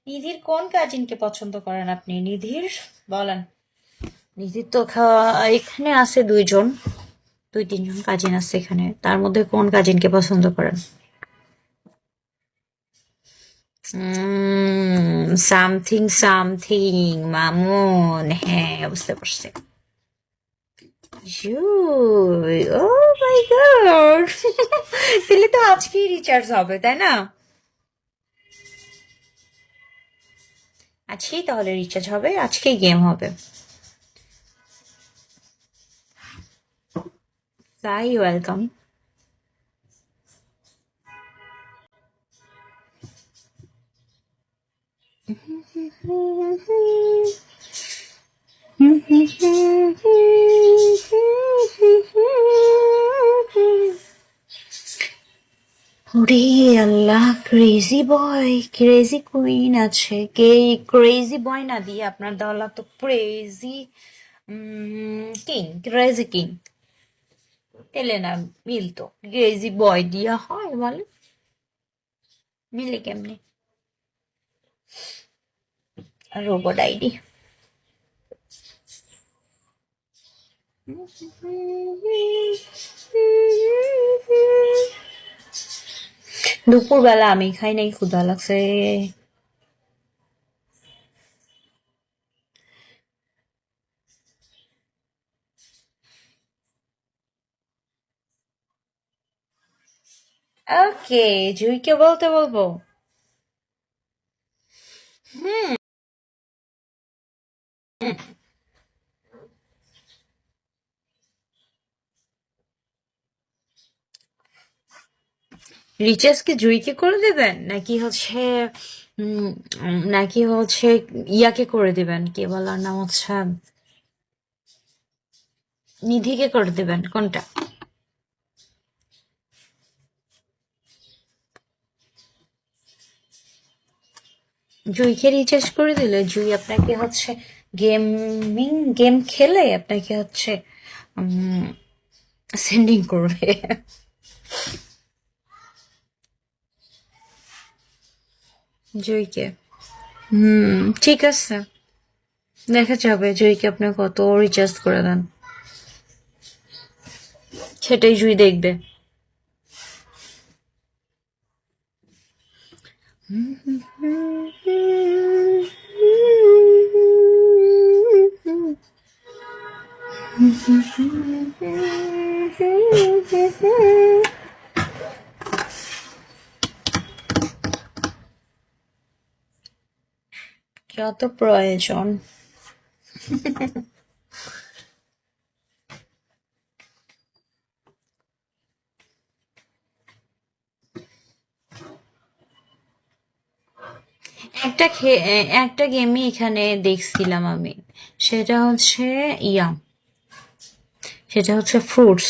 নিধির কোন কাজিনকে পছন্দ করেন আপনি? নিধির বলেন। নিধির তো এখানে আছে দুই তিনজন কাজিন আছে এখানে, তার মধ্যে কোন কাজিনকে পছন্দ করেন? সামথিং সামথিং মামুন, হ্যাঁ বুঝতে পারছি। ও মাই গড, তাহলে তো আজকেই রিচার্জ হবে তাই না? আজকেই তাহলে রিচার্জ হবে, আজকেই গেম হবে। তাই ওয়েলকাম। ওরে আল্লাহ, ক্রেজি বয় ক্রেজি কুইন আছে কে? ক্রেজি বয় না দিয়ে আপনার দলা তো ক্রেজি কিং, ক্রেজি কিং। তেলে না মিলতো, ক্রেজি বয় দিয়া হয় বলে, মিলে কেমনি? Robot ID. দুপুরবেলা আমি খাই নাই, ক্ষুধা লাগছে। ওকে, জুইকে বলতে বলবো। রিচার্জ কি জুইকে করে দেবেন নাকি হচ্ছে নাকি হচ্ছে ইয়াকে করে দিবেন, কে বলার নাম হচ্ছে নিধিকে করে দিবেন, কোনটা? জুইকে রিচার্জ করে দিলে জুই আপনাকে হচ্ছে গেম খেলে আপনাকে হচ্ছে সেন্ডিং করবে। জুইকে ঠিক আছে, দেখা যাবে জুইকে আপনি কত রিচার্জ করে দেন, সেটাই জুই দেখবে। যত প্রয়োজন। একটা গেমই এখানে দেখছিলাম আমি, সেটা হচ্ছে সেটা হচ্ছে ফ্রুটস।